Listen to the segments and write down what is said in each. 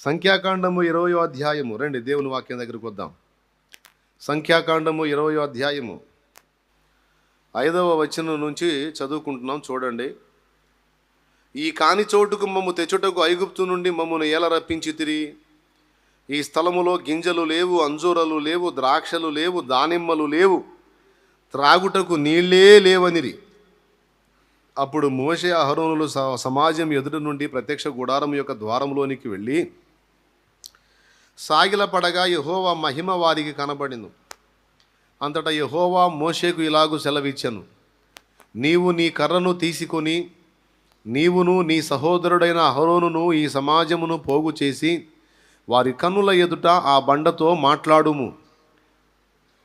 సంఖ్యాకాండము 20వ అధ్యాయము. రండి దేవుని వాక్యం దగ్గరికి వద్దాం. సంఖ్యాకాండము 20వ అధ్యాయము 5వ వచనం నుంచి చదువుకుంటున్నాం. చూడండి. ఈ కాని చోటుకు మమ్ము తెచ్చుటకు ఐగుప్తు నుండి మమ్మను ఏల రప్పించితిరి. ఈ స్థలములో గింజలు లేవు, అంజూరలు లేవు, ద్రాక్షలు లేవు, దానిమ్మలు లేవు, త్రాగుటకు నీళ్ళే లేవనిరి. అప్పుడు మోషే అహరోనులు సమాజం ఎదుటి నుండి ప్రత్యక్ష గుడారం యొక్క ద్వారంలోనికి వెళ్ళి సాగిలపడగా యెహోవా మహిమ వారికి కనబడెను. అంతటా యెహోవా మోషేకు ఇలాగు సెలవిచ్చెను, నీవు నీ కర్రను తీసుకొని నీవును నీ సహోదరుడైన అహరోనును ఈ సమాజమును పోగు చేసి వారి కన్నుల ఎదుట ఆ బండతో మాట్లాడుము.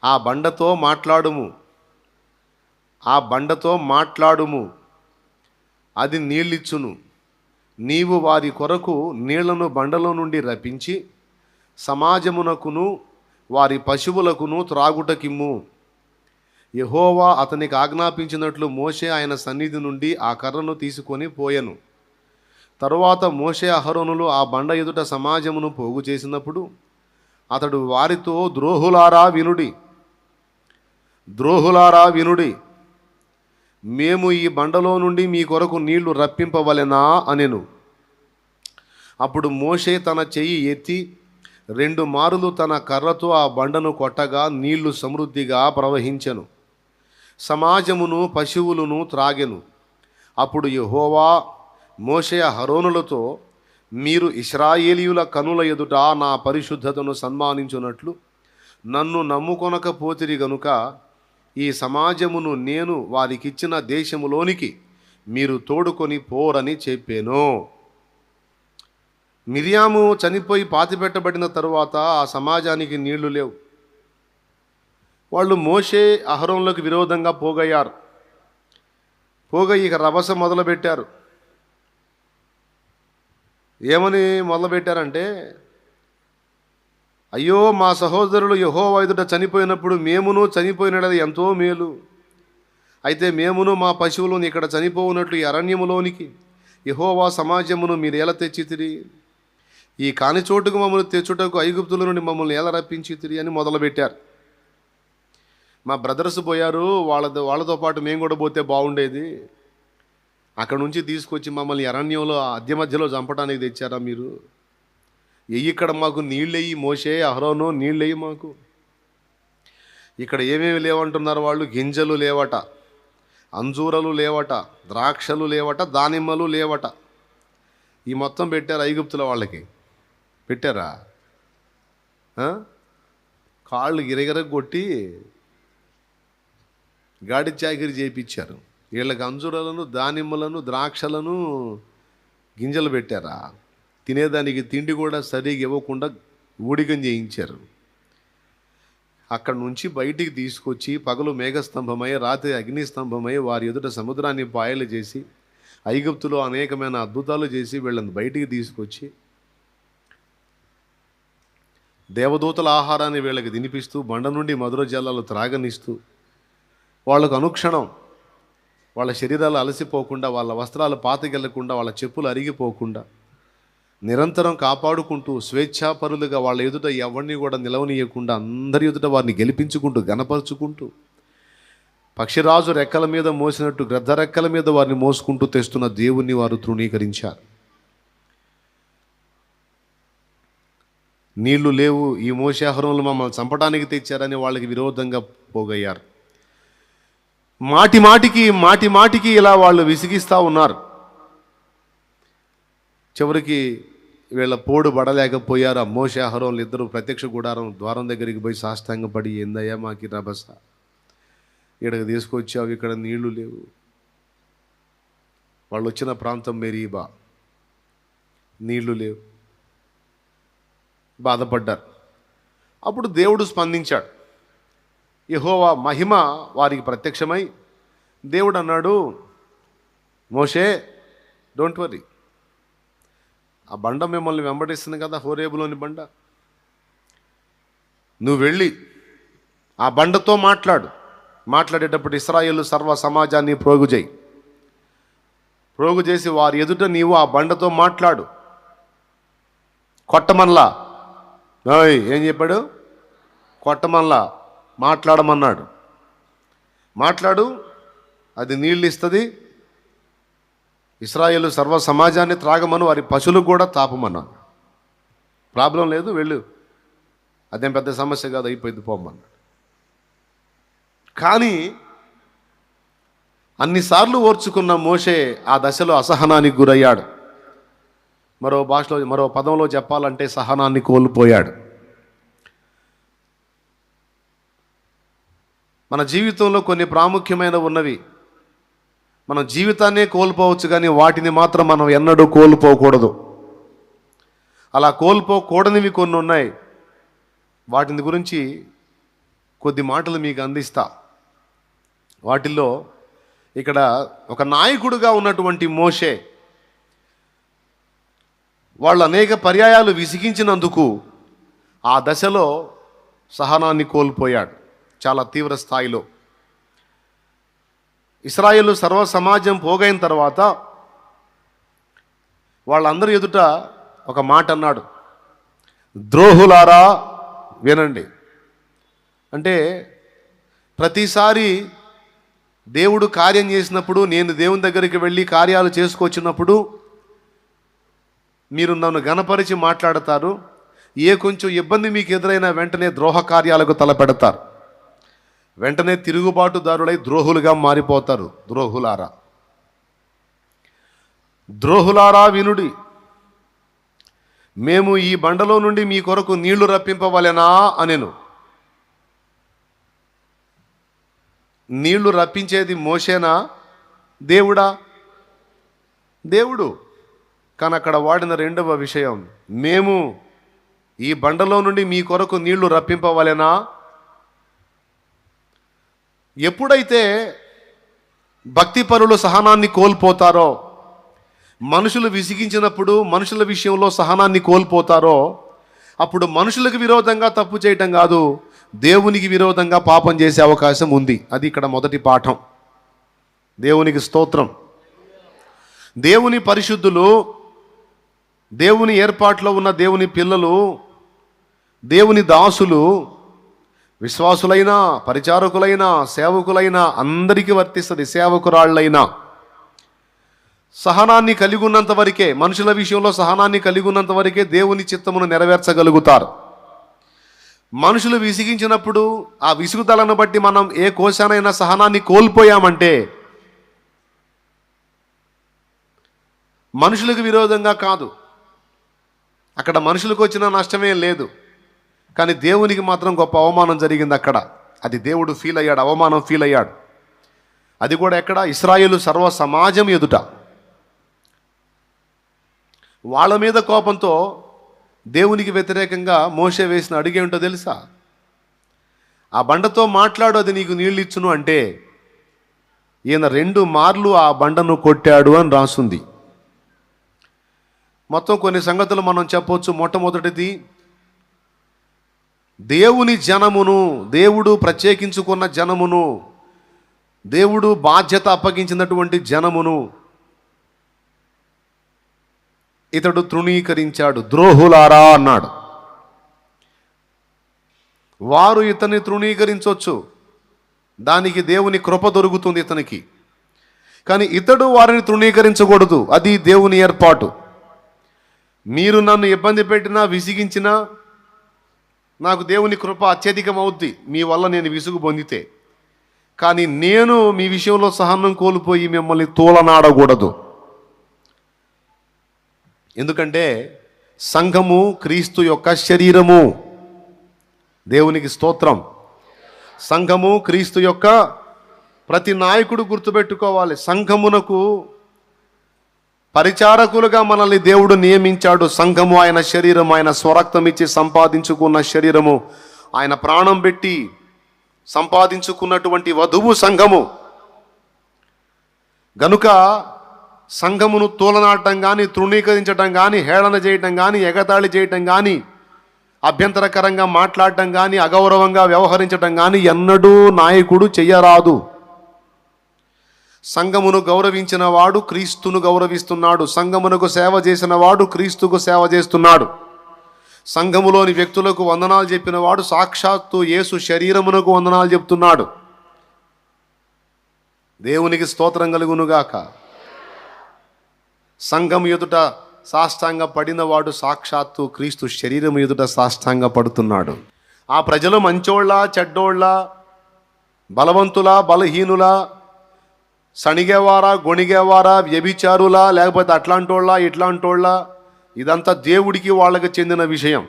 ఆ బండతో మాట్లాడుము, అది నీళ్ళిచ్చును. నీవు వారి కొరకు నీళ్లను బండలో నుండి రప్పించి సమాజమునకును వారి పశువులకును త్రాగుటకిమ్ము. యెహోవా అతనికి ఆజ్ఞాపించినట్లు మోషే ఆయన సన్నిధి నుండి ఆ కర్రను తీసుకొని పోయెను. తరువాత మోషే అహరోనులు ఆ బండ ఎదుట సమాజమును పోగు చేసినప్పుడు అతడు వారితో ద్రోహులారా వినుడి, మేము ఈ బండలో నుండి మీ కొరకు నీళ్లు రప్పింపవలెనా అనెను. అప్పుడు మోషే తన చెయ్యి ఎత్తి 2 మారులు తన కర్రతో ఆ బండను కొట్టగా నీళ్లు సమృద్ధిగా ప్రవహించెను. సమాజమును పశువులను త్రాగెను. అప్పుడు యెహోవా మోషే అహరోనులతో, మీరు ఇశ్రాయేలీయుల కనుల ఎదుట నా పరిశుద్ధతను సన్మానించున్నట్లు నన్ను నమ్ముకొనకపోతిరి గనుక ఈ సమాజమును నేను వారికిచ్చిన దేశములోనికి మీరు తోడుకొని పోరని చెప్పాను. మిరియాము చనిపోయి పాతిపెట్టబడిన తరువాత ఆ సమాజానికి నీళ్లు లేవు. వాళ్ళు మోషే అహరోనులకు విరోధంగా పోగయ్యారు. ఇక రభస మొదలుపెట్టారు. ఏమని మొదలుపెట్టారంటే, అయ్యో మా సహోదరులు యెహోవా ఎదుట చనిపోయినప్పుడు మేమును చనిపోయినది ఎంతో మేలు. అయితే మేమును మా పశువులను ఇక్కడ చనిపోవునట్లు ఈ అరణ్యములోనికి యెహోవా సమాజమును మీరు ఎలా తెచ్చితిరి? ఈ కాని చోటుకు మమ్మల్ని తెచ్చుటకు ఐగుప్తుల నుండి మమ్మల్ని ఎలా రప్పించితిరి అని మొదలుపెట్టారు. మా బ్రదర్స్ పోయారు, వాళ్ళతో పాటు మేము కూడా పోతే బాగుండేది. అక్కడ నుంచి తీసుకొచ్చి మమ్మల్ని అరణ్యంలో అద్దె మధ్యలో చంపడానికి తెచ్చారా మీరు? ఇక్కడ మాకు నీళ్ళెయ్యి, మోషే అహరోను నీళ్ళెయ్యి మాకు. ఇక్కడ ఏమేమి లేవంటున్నారు వాళ్ళు? గింజలు లేవట, అంజూరలు లేవట, ద్రాక్షలు లేవట, దానిమ్మలు లేవట. ఈ మొత్తం పెట్టారు ఐగుప్తుల వాళ్ళకి. పెట్టారా? కాళ్ళు గిరగిర కొట్టి గాడి చాకిరి చేయించారు. వీళ్ళకి అంజూరాలను, దానిమ్మలను, ద్రాక్షలను గింజలు పెట్టారా? తినేదానికి తిండి కూడా సరిగా ఇవ్వకుండా ఊడిగం చేయించారు. అక్కడి నుంచి బయటికి తీసుకొచ్చి పగలు మేఘస్తంభమై రాత్రి అగ్నిస్తంభమై వారి ఎదుట సముద్రాన్ని పాయలు చేసి ఐగుప్తులో అనేకమైన అద్భుతాలు చేసి వీళ్ళని బయటికి తీసుకొచ్చి దేవదూతల ఆహారాన్ని వీళ్ళకి తినిపిస్తూ బండ నుండి మధుర జలాలు త్రాగనిస్తూ వాళ్ళకు అనుక్షణం వాళ్ళ శరీరాలు అలసిపోకుండా, వాళ్ళ వస్త్రాలు పాతకెళ్లకుండా, వాళ్ళ చెప్పులు అరిగిపోకుండా నిరంతరం కాపాడుకుంటూ స్వేచ్ఛాపరులుగా వాళ్ళ ఎదుట ఎవరిని కూడా నిలవనీయకుండా అందరి ఎదుట వారిని గెలిపించుకుంటూ గనపరుచుకుంటూ పక్షిరాజు రెక్కల మీద మోసినట్టు గ్రద్ద రెక్కల మీద వారిని మోసుకుంటూ తెస్తున్న దేవుణ్ణి వారు తృణీకరించారు. నీళ్లు లేవు, ఈ మోషే అహరోనులు మమ్మల్ని చంపడానికి తెచ్చారని వాళ్ళకి విరోధంగా పోగయ్యారు. మాటి మాటికి ఇలా వాళ్ళు విసిగిస్తూ ఉన్నారు. చివరికి వీళ్ళ పోడు పడలేకపోయారు. ఆ మోషే అహరోనులు ఇద్దరు ప్రత్యక్ష గుడారం ద్వారం దగ్గరికి పోయి సాష్టాంగపడి, ఏందయ్యా మాకి రభస, ఇక్కడికి తీసుకొచ్చావు, ఇక్కడ నీళ్లు లేవు. వాళ్ళు వచ్చిన ప్రాంతం మెరీబా, నీళ్లు లేవు, బాధపడ్డారు. అప్పుడు దేవుడు స్పందించాడు. యెహోవా మహిమ వారికి ప్రత్యక్షమై దేవుడు అన్నాడు, మోషే డోంట్ వరీ, ఆ బండ మిమ్మల్ని వెంబడిస్తుంది కదా, హోరేబులోని బండ, నువ్వు వెళ్ళి ఆ బండతో మాట్లాడేటప్పుడు ఇశ్రాయేలు సర్వ సమాజాన్ని ప్రోగు చేసి వారి ఎదుట నీవు ఆ బండతో మాట్లాడు. కొట్టమన్లా. ఏం చెప్పాడు? కొట్టమన్లా, మాట్లాడమన్నాడు. మాట్లాడు, అది నీళ్ళు ఇస్తుంది. ఇశ్రాయేలు సర్వ సమాజాన్ని త్రాగమను, వారి పశువులకు కూడా తాపమన్నాను. ప్రాబ్లం లేదు, వెళ్ళు, అదేం పెద్ద సమస్య కాదు, అయిపోయింది పోమన్నాడు. కానీ అన్నిసార్లు ఓర్చుకున్న మోషే ఆ దశలో అసహనానికి గురయ్యాడు. మరో పదంలో చెప్పాలంటే సహనాన్ని కోల్పోయాడు. మన జీవితంలో కొన్ని ప్రాముఖ్యమైన ఉన్నవి, మనం జీవితాన్నే కోల్పోవచ్చు, కానీ వాటిని మాత్రం మనం ఎన్నడూ కోల్పోకూడదు. అలా కోల్పోకూడనివి కొన్ని ఉన్నాయి. వాటిని గురించి కొద్ది మాటలు మీకు అందిస్తా. వాటిల్లో ఇక్కడ ఒక నాయకుడుగా ఉన్నటువంటి మోషే వాళ్ళు అనేక పర్యాయాలు విసిగించినందుకు ఆ దశలో సహనాన్ని కోల్పోయాడు చాలా తీవ్ర స్థాయిలో. ఇశ్రాయేలు సర్వ సమాజం పోగైన తర్వాత వాళ్ళందరి ఎదుట ఒక మాట అన్నాడు, ద్రోహులారా వినండి. అంటే ప్రతిసారి దేవుడు కార్యం చేసినప్పుడు, నేను దేవుని దగ్గరికి వెళ్ళి కార్యాలు చేసుకొచ్చినప్పుడు మీరు నన్ను గణపరిచి మాట్లాడతారు. కొంచెం ఇబ్బంది మీకు ఎదురైనా వెంటనే ద్రోహ కార్యాలకు తలపెడతారు. వెంటనే తిరుగుబాటుదారులై ద్రోహులుగా మారిపోతారు. ద్రోహులారా వినుడి, మేము ఈ బండలో నుండి మీ కొరకు నీళ్లు రప్పింపవలెనా అనెను. నీళ్లు రప్పించేది మోషేనా, దేవుడా? దేవుడు. కానీ అక్కడ వాడిన రెండవ విషయం, మేము ఈ బండలో నుండి మీ కొరకు నీళ్లు రప్పింపవలెనా. ఎప్పుడైతే భక్తిపరులు సహనాన్ని కోల్పోతారో, మనుషులు విసిగించినప్పుడు మనుషుల విషయంలో సహనాన్ని కోల్పోతారో, అప్పుడు మనుషులకు విరోధంగా తప్పు చేయటం కాదు, దేవునికి విరోధంగా పాపం చేసే అవకాశం ఉంది. అది ఇక్కడ మొదటి పాఠం. దేవునికి స్తోత్రం. దేవుని పరిశుద్ధులు, దేవుని ఏర్పాట్లో ఉన్న దేవుని పిల్లలు, దేవుని దాసులు, విశ్వాసులైనా పరిచారకులైనా సేవకులైనా అందరికీ వర్తిస్తుంది. సేవకురాళ్ళైనా సహనాన్ని కలిగి ఉన్నంత వరకే, మనుషుల విషయంలో సహనాన్ని కలిగి ఉన్నంత వరకే దేవుని చిత్తమును నెరవేర్చగలుగుతారు. మనుషులు విసిగించినప్పుడు ఆ విసుగుదలను బట్టి మనం ఏ కోశానైనా సహనాన్ని కోల్పోయామంటే మనుషులకు విరోధంగా కాదు, అక్కడ మనుషులకు వచ్చిన నష్టమే లేదు, కానీ దేవునికి మాత్రం గొప్ప అవమానం జరిగింది అక్కడ. అది దేవుడు ఫీల్ అయ్యాడు, అవమానం ఫీల్ అయ్యాడు. అది కూడా ఎక్కడ? ఇశ్రాయేలు సర్వ సమాజం ఎదుట. వాళ్ళ మీద కోపంతో దేవునికి వ్యతిరేకంగా మోషే వేసిన అడుగు ఏమిటో తెలుసా? ఆ బండతో మాట్లాడు, అది నీకు నీళ్ళు ఇచ్చును అంటే ఈయన 2 మార్లు ఆ బండను కొట్టాడు అని రాసుంది. మొత్తం కొన్ని సంగతులు మనం చెప్పవచ్చు. మొట్టమొదటిది, దేవుని జనమును, దేవుడు ప్రత్యేకించుకున్న జనమును, దేవుడు బాధ్యత అప్పగించినటువంటి జనమును ఇతడు తృణీకరించాడు. ద్రోహులారా అన్నాడు. వారు ఇతన్ని తృణీకరించవచ్చు, దానికి దేవుని కృప దొరుకుతుంది ఇతనికి. కానీ ఇతడు వారిని తృణీకరించకూడదు, అది దేవుని ఏర్పాటు. మీరు నన్ను ఇబ్బంది పెట్టినా విసిగించినా నాకు దేవుని కృప అత్యధికం అవుద్ది మీ వల్ల నేను విసుగు పొందితే. కానీ నేను మీ విషయంలో సహనం కోల్పోయి మిమ్మల్ని తోలనాడకూడదు. ఎందుకంటే సంఘము క్రీస్తు యొక్క శరీరము. దేవునికి స్తోత్రం. సంఘము క్రీస్తు యొక్క, ప్రతి నాయకుడు గుర్తుపెట్టుకోవాలి, సంఘమునకు పరిచారకులుగా మనల్ని దేవుడు నియమించాడు. సంఘము ఆయన శరీరం, ఆయన స్వరక్తం ఇచ్చి సంపాదించుకున్న శరీరము, ఆయన ప్రాణం పెట్టి సంపాదించుకున్నటువంటి వధువు సంఘము. గనుక సంఘమును తూలనాడటం కానీ, తృణీకరించడం కానీ, హేళన చేయటం కానీ, ఎగతాళి చేయటం కానీ, అభ్యంతరకరంగా మాట్లాడటం కానీ, అగౌరవంగా వ్యవహరించటం కానీ ఎన్నడూ నాయకుడు చెయ్యరాదు. సంఘమును గౌరవించిన వాడు క్రీస్తును గౌరవిస్తున్నాడు. సంఘమునకు సేవ చేసిన వాడు క్రీస్తుకు సేవ చేస్తున్నాడు. సంఘములోని వ్యక్తులకు వందనాలు చెప్పిన వాడు సాక్షాత్తు యేసు శరీరమునకు వందనాలు చెప్తున్నాడు. దేవునికి స్తోత్రం కలుగునుగాక. సంఘం ఎదుట సాష్టాంగ పడినవాడు సాక్షాత్తు క్రీస్తు శరీరం ఎదుట సాష్టాంగ పడుతున్నాడు. ఆ ప్రజలు మంచోళ్ళ, చెడ్డోళ్ళ, బలవంతుల, బలహీనుల, సణిగేవారా, గొణిగేవారా, వ్యభిచారులా, లేకపోతే అట్లాంటోళ్ళ, ఇట్లాంటోళ్ళ, ఇదంతా దేవుడికి వాళ్ళకి చెందిన విషయం.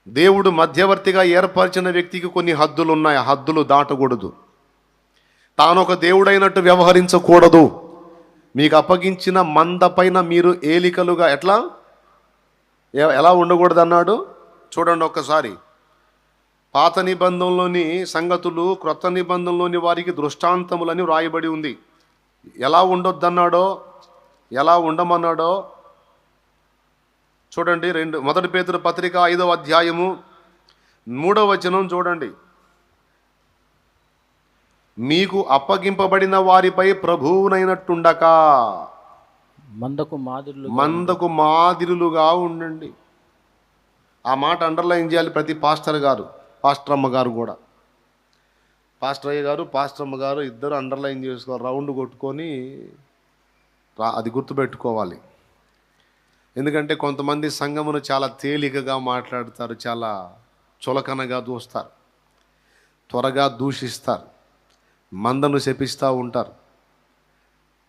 దేవుడు మధ్యవర్తిగా ఏర్పరిచిన వ్యక్తికి కొన్ని హద్దులు ఉన్నాయి. ఆ హద్దులు దాటకూడదు. తాను ఒక దేవుడైనట్టు వ్యవహరించకూడదు. మీకు అప్పగించిన మంద పైన మీరు ఏలికలుగా ఎలా ఉండకూడదు అన్నాడు. చూడండి ఒక్కసారి. పాత నిబంధనలోని సంగతులు క్రొత్త నిబంధనలోని వారికి దృష్టాంతములని వ్రాయబడి ఉంది. ఎలా ఉండొద్దన్నాడో, ఎలా ఉండమన్నాడో చూడండి. 1 పేతురు పత్రిక 5వ అధ్యాయము 3వ వచనం చూడండి. మీకు అప్పగింపబడిన వారిపై ప్రభువునైనట్టుండక మందకు మాదిరులుగా ఉండండి. ఆ మాట అండర్లైన్ చేయాలి ప్రతి పాస్టర్ అమ్మ గారు కూడా. పాస్టర్ అయ్య గారు, పాస్టర్ అమ్మ గారు ఇద్దరు అండర్లైన్ చేసుకోవాలి, రౌండ్ కొట్టుకొని అది గుర్తుపెట్టుకోవాలి. ఎందుకంటే కొంతమంది సంఘమును చాలా తేలికగా మాట్లాడతారు, చాలా చులకనగా చూస్తారు, త్వరగా దూషిస్తారు, మందను శపిస్తూ ఉంటారు.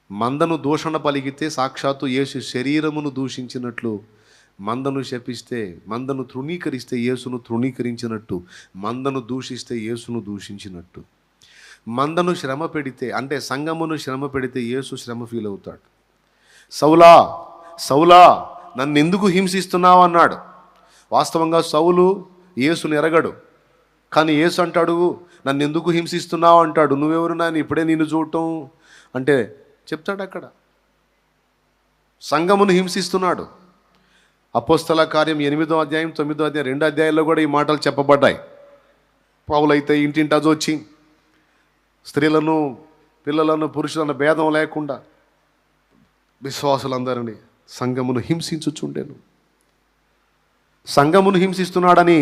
మందను దూషణ పలికితే సాక్షాత్తు యేసు శరీరమును దూషించినట్లు, మందను శపిస్తే, మందను తృణీకరిస్తే యేసును తృణీకరించినట్టు, మందను దూషిస్తే యేసును దూషించినట్టు. మందను శ్రమ పెడితే, అంటే సంఘమును శ్రమ పెడితే యేసు శ్రమ ఫీల్ అవుతాడు. సౌలా సౌలా నన్ను ఎందుకు హింసిస్తున్నావు అన్నాడు. వాస్తవంగా సౌలు యేసుని ఎరగడు, కానీ యేసు అంటాడు నన్ను ఎందుకు హింసిస్తున్నావు అంటాడు. నువ్వెవరు నాయన ఇప్పుడే నిన్ను చూడటం అంటే చెప్తాడు. అక్కడ సంఘమును హింసిస్తున్నాడు. అపోస్తల కార్యం 8వ అధ్యాయం 9వ అధ్యాయం 2 అధ్యాయాల్లో కూడా ఈ మాటలు చెప్పబడ్డాయి. పౌలైతే ఇంటింటా వచ్చి స్త్రీలను, పిల్లలను, పురుషులను భేదం లేకుండా విశ్వాసులందరినీ సంఘమును హింసించుచుండెను. సంఘమును హింసిస్తున్నాడని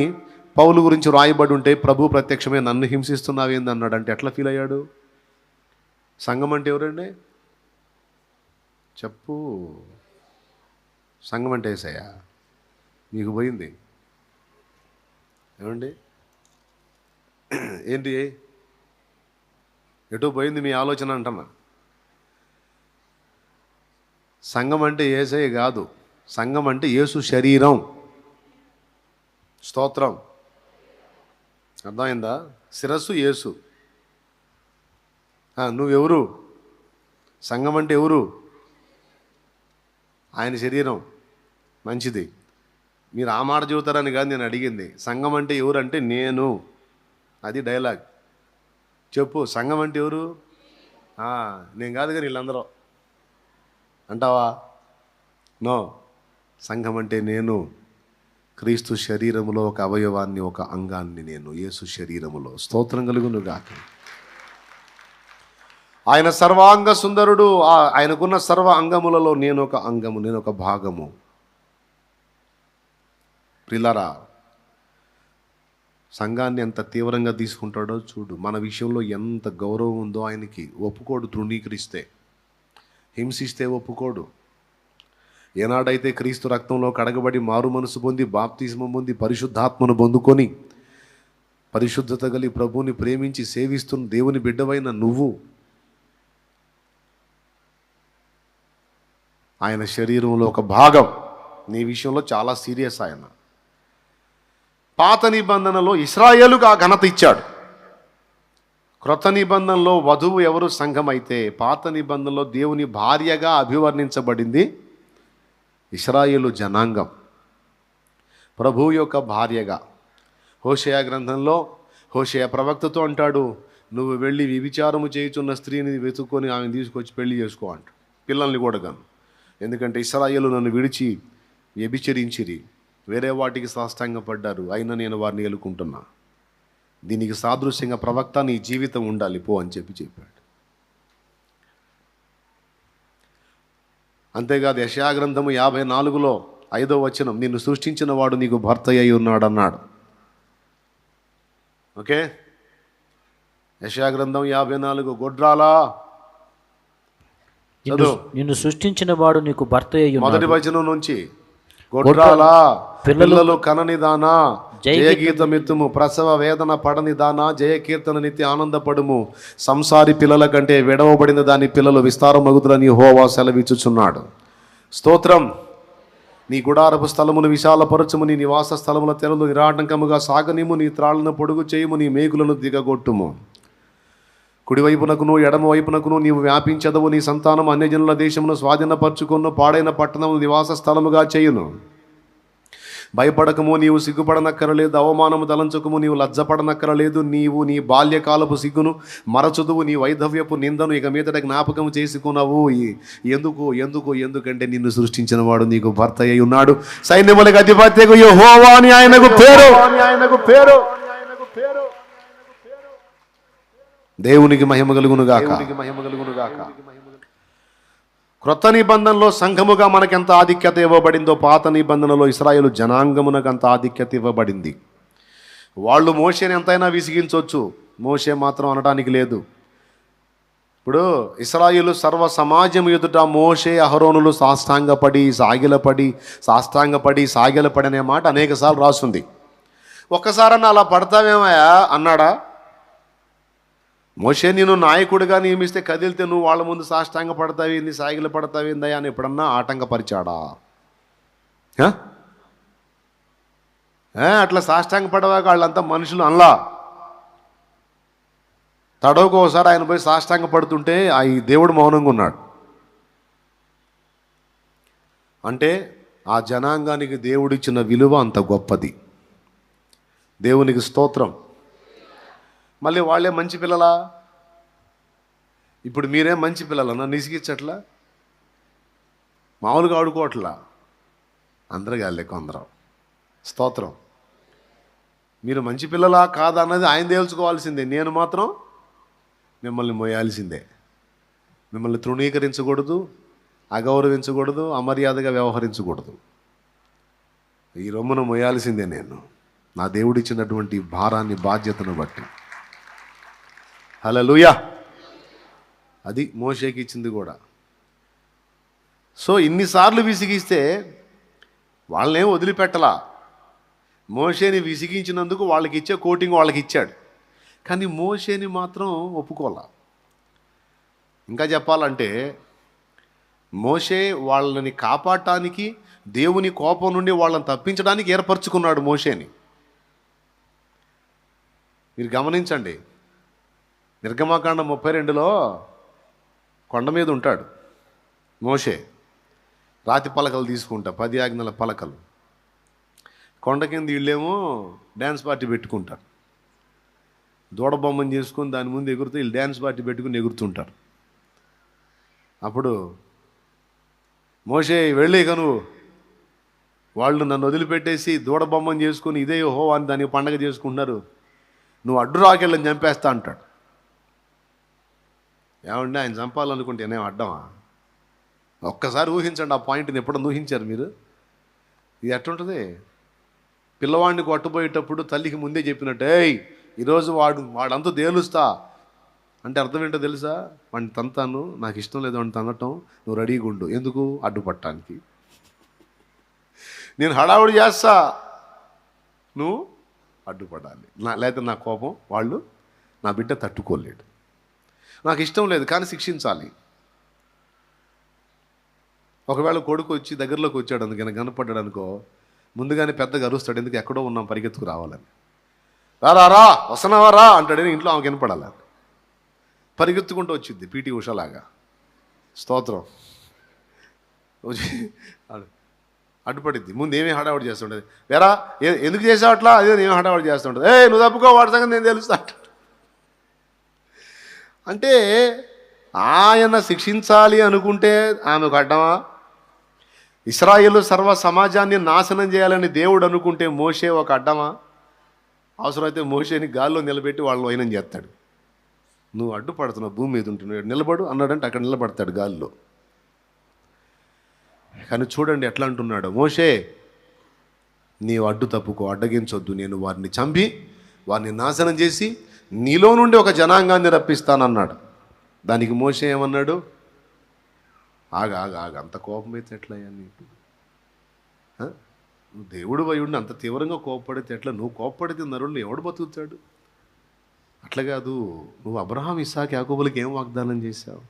పౌలు గురించి రాయబడి ఉంటే ప్రభు ప్రత్యక్షమే నన్ను హింసిస్తున్నావేంది అన్నాడు. అంటే ఎట్లా ఫీల్ అయ్యాడు? సంఘం అంటే ఎవరండి? చెప్పు. సంఘం అంటే యేసయ్యా. మీకు పోయింది ఏమండి? ఏంటి ఎటు పోయింది మీ ఆలోచన అంటున్నా. సంఘం అంటే యేసయ్య కాదు, సంఘం అంటే యేసు శరీరం. స్తోత్రం. అర్థమైందా? శిరస్సు యేసు. నువ్వెవరు? సంఘం అంటే ఎవరు? ఆయన శరీరం. మంచిది. మీరు ఆ మాట చెబుతారని కాదు నేను అడిగింది. సంఘం అంటే ఎవరు అంటే నేను. అది డైలాగ్. చెప్పు, సంఘం అంటే ఎవరు? నేను కాదు కానీ వీళ్ళందరూ అంటావా? నో. సంఘం అంటే నేను. క్రీస్తు శరీరములో ఒక అవయవాన్ని, ఒక అంగాన్ని నేను. యేసు శరీరములో. స్తోత్రం కలుగును గాక. ఆయన సర్వాంగ సుందరుడు. ఆయనకున్న సర్వ అంగములలో నేను ఒక అంగము, నేను ఒక భాగము. ప్రిలరా, సంఘాన్ని ఎంత తీవ్రంగా తీసుకుంటాడో చూడు. మన విషయంలో ఎంత గౌరవం ఉందో ఆయనకి. ఒప్పుకోడు తృణీకరిస్తే, హింసిస్తే ఒప్పుకోడు. ఏనాడైతే క్రీస్తు రక్తంలో కడగబడి మారు మనసు పొంది బాప్తిస్మం పొంది పరిశుద్ధాత్మను పొందుకొని పరిశుద్ధత కలిగి ప్రభువుని ప్రేమించి సేవిస్తున్న దేవుని బిడ్డవైన నువ్వు ఆయన శరీరంలో ఒక భాగం. నీ విషయంలో చాలా సీరియస్ ఆయన. పాత నిబంధనలో ఇశ్రాయేలుకు ఆ ఘనత ఇచ్చాడు. క్రొత్త నిబంధనలో వధువు ఎవరు? సంఘం. అయితే పాత నిబంధనలో దేవుని భార్యగా అభివర్ణించబడింది ఇశ్రాయేలు జనాంగం, ప్రభువు యొక్క భార్యగా. హోషేయ గ్రంథంలో హోషేయ ప్రవక్తతో అంటాడు, నువ్వు వెళ్ళి వ్యభిచారము చేయుచున్న స్త్రీని వెతుక్కొని ఆమెను తీసుకొచ్చి పెళ్లి చేసుకో అంట. పిల్లల్ని కూడా గాను. ఎందుకంటే ఇశ్రాయేలు నన్ను విడిచి వ్యభిచరించిరి, వేరే వాటికి సాష్టాంగపడ్డారు, అయినా నేను వారిని ఎలుకుంటున్నా. దీనికి సాదృశ్యంగా ప్రవక్త నీ జీవితం ఉండాలి పో అని చెప్పాడు. అంతేకాదు యెషయా గ్రంథము 54లో 5వ వచనం, నిన్ను సృష్టించిన వాడు నీకు భర్త అయి ఉన్నాడు అన్నాడు. ఓకే, యెషయా గ్రంథం 54, గొడ్రాలా నిన్ను సృష్టించిన వాడు నీకు భర్త అయి ఉన్నాడు. మొదటి వచనం నుంచి, గొడ్రాలా పిల్లలు కనని దానా జయగీతమిత్తుము, ప్రసవ వేదన పడని దానా జయకీర్తన నిత్య ఆనందపడుము, సంసారి పిల్లల కంటే విడవబడిన దాని పిల్లలు విస్తారమగుదురని యెహోవా సెలవిచ్చుచున్నాడు. స్తోత్రం. నీ గుడారపు స్థలమును విశాలపరచుము, నీ నివాస స్థలముల తెరలు నిరాటంకముగా సాగనిము, నీ త్రాళ్లను పొడుగు చేయుము, నీ మేకులను దిగగొట్టుము. కుడివైపునకును ఎడమ వైపునకును నీవు వ్యాపించదవు, నీ సంతానం అన్యజనుల దేశమును స్వాధీనపరచుకును, పాడైన పట్టణము నివాస స్థలముగా చేయును. భయపడకము, నీవు సిగ్గుపడనక్కరలేదు, అవమానము తలంచకము, నీవు లజ్జపడనక్కరలేదు. నీవు నీ బాల్యకాలపు సిగ్గును మరచుదువు, నీ వైధవ్యపు నిందను ఇక మీదట జ్ఞాపకం చేసుకున్నావు. ఎందుకంటే నిన్ను సృష్టించిన వాడు నీకు భర్త అయి ఉన్నాడు. సైన్యములకు అధిపత్యకు యెహోవా అని ఆయనకు పేరు. దేవునికి మహిమ కలుగును గాక. క్రొత్త నిబంధనలో సంఘముగా మనకెంత ఆధిక్యత ఇవ్వబడిందో, పాత నిబంధనలో ఇశ్రాయేలు జనాంగమునకు అంత ఆధిక్యత ఇవ్వబడింది. వాళ్ళు మోషేని ఎంతైనా విసిగించవచ్చు, మోషే మాత్రం అనడానికి లేదు. ఇప్పుడు ఇశ్రాయేలు సర్వ సమాజం ఎదుట మోషే అహరోనులు సాగిలపడి అనే మాట అనేకసార్లు రాస్తుంది. ఒక్కసారన్నా అలా పడతావేమయ్యా అన్నాడా? మోషే నేను నాయకుడిగా నియమిస్తే కదిలితే నువ్వు వాళ్ళ ముందు సాష్టాంగ పడతావేంది, సాగిల పడతావేందయ్యా అని ఎప్పుడన్నా ఆటంకపరిచాడా? అట్లా సాష్టాంగ పడవాక వాళ్ళంతా మనుషులు అనలా. తడవకోసారి ఆయన పోయి సాష్టాంగ పడుతుంటే ఈ దేవుడు మౌనంగా ఉన్నాడు. అంటే ఆ జనాంగానికి దేవుడిచ్చిన విలువ అంత గొప్పది. దేవునికి స్తోత్రం. మళ్ళీ వాళ్ళే మంచి పిల్లలా? ఇప్పుడు మీరేం మంచి పిల్లలన్నా? నిసిగిచ్చట్లా, మామూలుగా ఆడుకోవట్లా, అందరూ గాలే కొందరం. స్తోత్రం. మీరు మంచి పిల్లలా కాదా అన్నది ఆయన తేల్చుకోవాల్సిందే. నేను మాత్రం మిమ్మల్ని మోయాల్సిందే. మిమ్మల్ని తృణీకరించకూడదు, అగౌరవించకూడదు, అమర్యాదగా వ్యవహరించకూడదు. ఈ రొమ్మును మోయాల్సిందే నేను, నా దేవుడిచ్చినటువంటి భారాన్ని, బాధ్యతను బట్టి. హల్లెలూయా. అది మోషేకి ఇచ్చింది కూడా. సో ఇన్నిసార్లు విసిగిస్తే వాళ్ళనేం వదిలిపెట్టలా. మోషేని విసిగించినందుకు వాళ్ళకి ఇచ్చే కోటింగ్ వాళ్ళకి ఇచ్చాడు, కానీ మోషేని మాత్రం ఒప్పుకోలా. ఇంకా చెప్పాలంటే మోషే వాళ్ళని కాపాడటానికి, దేవుని కోపం నుండి వాళ్ళని తప్పించడానికి ఏర్పరచుకున్నాడు మోషేని. మీరు గమనించండి, నిర్గమాకాండం 32లో కొండ మీద ఉంటాడు మోషే, రాతి పలకలు తీసుకుంటా, 10 ఆజ్ఞల పలకలు. కొండ కింద వీళ్ళేమో డ్యాన్స్ పార్టీ పెట్టుకుంటారు, దూడబొమ్మని చేసుకొని దాని ముందు ఎగురుతూ వీళ్ళు డ్యాన్స్ పార్టీ పెట్టుకుని ఎగురుతుంటారు. అప్పుడు మోషే వెళ్ళి నువ్వు, వాళ్ళు నన్ను వదిలిపెట్టేసి దూడబొమ్మని చేసుకొని ఇదే యెహోవా అని దానికి పండగ చేసుకుంటున్నారు, నువ్వు అడ్డు రాకెళ్ళని చంపేస్తా అంటాడు. ఏమంటే ఆయన చంపాలనుకుంటే నేనేం అడ్డమా? ఒక్కసారి ఊహించండి ఆ పాయింట్ని. ఎప్పుడన్నా ఊహించారు మీరు? ఇది ఎట్లుంటుంది? పిల్లవాడిని కొట్టబోయేటప్పుడు తల్లికి ముందే చెప్పినట్టు, ఈరోజు వాడంతా తేలుస్తా అంటే అర్థం ఏంటో తెలుసా? వాడిని తంతాను, నాకు ఇష్టం లేదు వాడిని తనటం, నువ్వు రెడీగా ఉండు. ఎందుకు? అడ్డుపట్టడానికి. నేను హడావుడి చేస్తా, నువ్వు అడ్డుపడాలి. లేకపోతే నా కోపం నా బిడ్డ తట్టుకోలేడు. నాకు ఇష్టం లేదు కానీ శిక్షించాలి. ఒకవేళ కొడుకు వచ్చి దగ్గరలోకి వచ్చాడు, అందుకని కనపడ్డాడు అనుకో, ముందుగానే పెద్దగా అరుస్తాడు, ఎందుకు ఎక్కడో ఉన్నాం పరిగెత్తుకు రావాలని. రా వస్తున్నావా రా అంటాడని ఇంట్లో ఆమె కనపడాలి. పరిగెత్తుకుంటూ వచ్చింది పీటీ ఉషలాగా. స్తోత్రం. అడ్డుపడిద్ది. ముందు ఏమీ హడావుడి చేస్తుంటుంది. వేరా ఎందుకు చేసావు అట్లా? అదే నేను హడావుడి చేస్తుంటుంది. నువ్వు తప్పుకో, వాడి సంగతి నేను తెలుస్తా అంటే ఆయన శిక్షించాలి అనుకుంటే ఆమెకు అడ్డమా? ఇశ్రాయేలు సర్వ సమాజాన్ని నాశనం చేయాలని దేవుడు అనుకుంటే మోషే ఒక అడ్డమా? అవసరమైతే మోషేని గాల్లో నిలబెట్టి వాళ్ళు వైనం చేస్తాడు. నువ్వు అడ్డుపడుతున్నావు, భూమి మీద ఉంటున్నాడు, నిలబడు అన్నాడంటే అక్కడ నిలబడతాడు గాల్లో. కానీ చూడండి ఎట్లా అంటున్నాడు, మోషే నీవు అడ్డు తప్పుకో, అడ్డగించొద్దు, నేను వారిని చంపి వారిని నాశనం చేసి నీలో నుండి ఒక జనాంగాన్ని రప్పిస్తానన్నాడు. దానికి మోషే ఏమన్నాడు, ఆగ అంత కోపం అయితే ఎట్లయ్యా నీకు? నువ్వు దేవుడు అయ్యుండి అంత తీవ్రంగా కోపపడితే ఎట్లా? నువ్వు కోపపడితే నరుళ్ళు ఎవడు బతుకుతాడు? అట్లా కాదు, నువ్వు అబ్రహాం, ఇస్సాకు, యాకోబులకి ఏం వాగ్దానం చేశావు?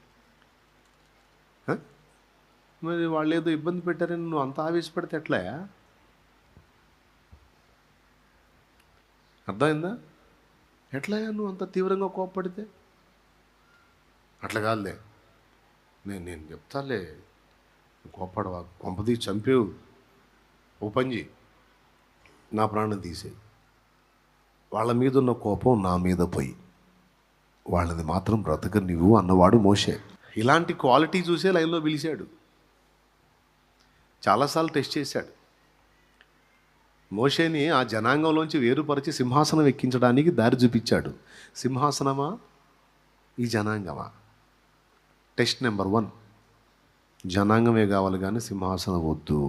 మరి వాళ్ళు ఏదో ఇబ్బంది పెట్టారని నువ్వు అంత ఆవేశపడితే ఎట్లాయా? అర్థమైందా? ఎట్లాయా నువ్వు అంత తీవ్రంగా కోపపడితే? అట్లా కాదులే, నేను చెప్తాలే, కోపడవా, కొంపది చంపేవు, ఓ పని చేయి, నా ప్రాణం తీసేయి, వాళ్ళ మీద ఉన్న కోపం నా మీద పోయి వాళ్ళది మాత్రం బ్రతక నువ్వు అన్నవాడు మోషే. ఇలాంటి క్వాలిటీ చూసే లైన్లో పిలిచాడు, చాలాసార్లు టెస్ట్ చేశాడు. మోషేని ఆ జనాంగంలోంచి వేరుపరిచి సింహాసనం ఎక్కించడానికి దారి చూపించాడు. సింహాసనమా ఈ జనాంగమా? టెస్ట్ నెంబర్ 1, జనాంగమే కావాలి కానీ సింహాసనం వద్దు.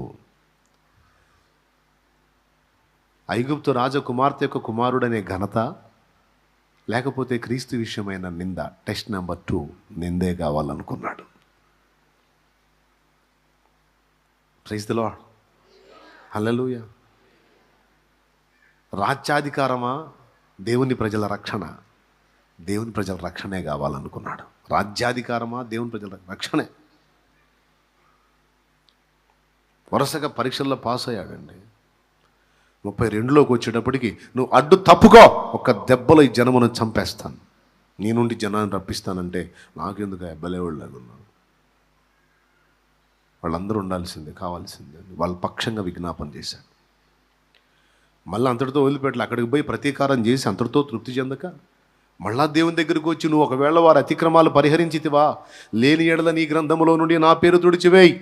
ఐగుప్తు రాజకుమార్తె యొక్క కుమారుడనే ఘనత, లేకపోతే క్రీస్తు విషయమైన నింద? టెస్ట్ నెంబర్ 2, నిందే కావాలనుకున్నాడు. Praise the Lord, hallelujah. రాజ్యాధికారమా, దేవుని ప్రజల రక్షణ? దేవుని ప్రజల రక్షణే కావాలనుకున్నాడు. రాజ్యాధికారమా, దేవుని ప్రజల రక్షణే. వరుసగా పరీక్షల్లో పాస్ అయ్యాడండి. 32లోకి వచ్చేటప్పటికి, నువ్వు అడ్డు తప్పుకో, ఒక దెబ్బలో ఈ జనమును చంపేస్తాను, నీ నుండి జనాన్ని రప్పిస్తానంటే నాకెందుకు బలేవాళ్ళగా ఉన్నాను, వాళ్ళందరూ ఉండాల్సిందే, కావాల్సిందే, వాళ్ళ పక్షంగా విజ్ఞాపన చేశాడు. మళ్ళీ అంతటితో వదిలిపెట్టలే, అక్కడికి పోయి ప్రతీకారం చేసి అంతటితో తృప్తి చెందక మళ్ళా దేవుని దగ్గరికి వచ్చి, నువ్వు ఒకవేళ వారి అతిక్రమాలు పరిహరించితివా, లేని ఎడల నీ గ్రంథములో నుండి నా పేరు తుడిచివేయి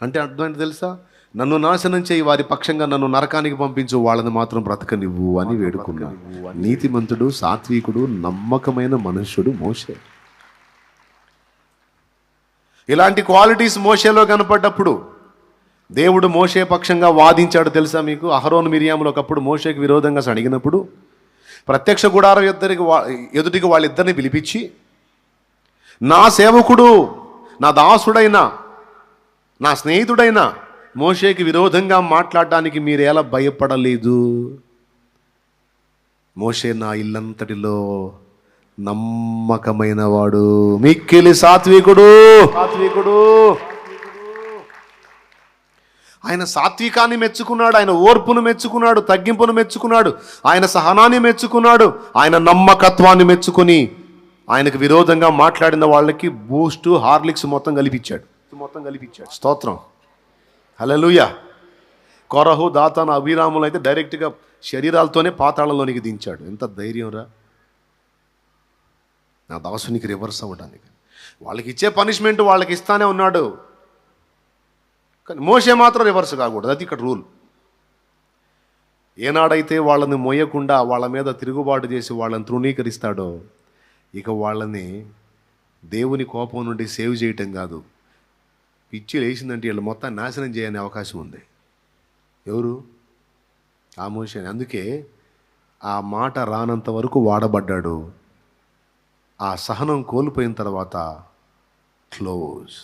అంటే అర్థమైంది తెలుసా? నన్ను నాశనం చేయి, వారి పక్షంగా నన్ను నరకానికి పంపించు, వాళ్ళని మాత్రం బ్రతకనివ్వు అని వేడుకున్నాడు. నీతిమంతుడు, సాత్వికుడు, నమ్మకమైన మనుష్యుడు మోషే. ఇలాంటి క్వాలిటీస్ మోషేలో కనపడ్డప్పుడు దేవుడు మోషే పక్షంగా వాదించాడు తెలుసా మీకు? అహరోను మిరియాములు ఒకప్పుడు మోషేకి విరోధంగా సణిగినప్పుడు ప్రత్యక్ష గుడారం ఎదుటికి వాళ్ళిద్దరిని పిలిపించి, నా సేవకుడు, నా దాసుడైన, నా స్నేహితుడైన మోషేకి విరోధంగా మాట్లాడడానికి మీరేలా భయపడలేదు? మోషే నా ఇల్లంతటిలో నమ్మకమైన వాడు, మిక్కిలి సాత్వికుడు. ఆయన సాత్వికాన్ని మెచ్చుకున్నాడు, ఆయన ఓర్పును మెచ్చుకున్నాడు, తగ్గింపును మెచ్చుకున్నాడు, ఆయన సహనాన్ని మెచ్చుకున్నాడు, ఆయన నమ్మకత్వాన్ని మెచ్చుకొని ఆయనకు విరోధంగా మాట్లాడిన వాళ్ళకి బూస్టు, హార్లిక్స్ మొత్తం కలిపించాడు. స్తోత్రం, హల్లెలూయా. కొరహు, దాతాను, అభిరాములు అయితే డైరెక్ట్గా శరీరాలతోనే పాతాళంలోనికి దించాడు. ఎంత ధైర్యం రా నా దాసునికి రివర్స్ అవ్వడానికి. వాళ్ళకి ఇచ్చే పనిష్మెంట్ వాళ్ళకి ఇస్తానే ఉన్నాడు, కానీ మోషే మాత్రం రివర్స్ కాకూడదు, అది ఇక్కడ రూల్. ఏనాడైతే వాళ్ళని మోయకుండా వాళ్ళ మీద తిరుగుబాటు చేసి వాళ్ళని తృణీకరిస్తాడో, ఇక వాళ్ళని దేవుని కోపం నుండి సేవ్ చేయటం కాదు, పిచ్చి లేచిందంటే వీళ్ళు మొత్తం నాశనం చేయని అవకాశం ఉంది. ఎవరు? ఆ మోషే. అందుకే ఆ మాట రానంత వరకు వాడబడ్డాడు. ఆ సహనం కోల్పోయిన తర్వాత క్లోజ్.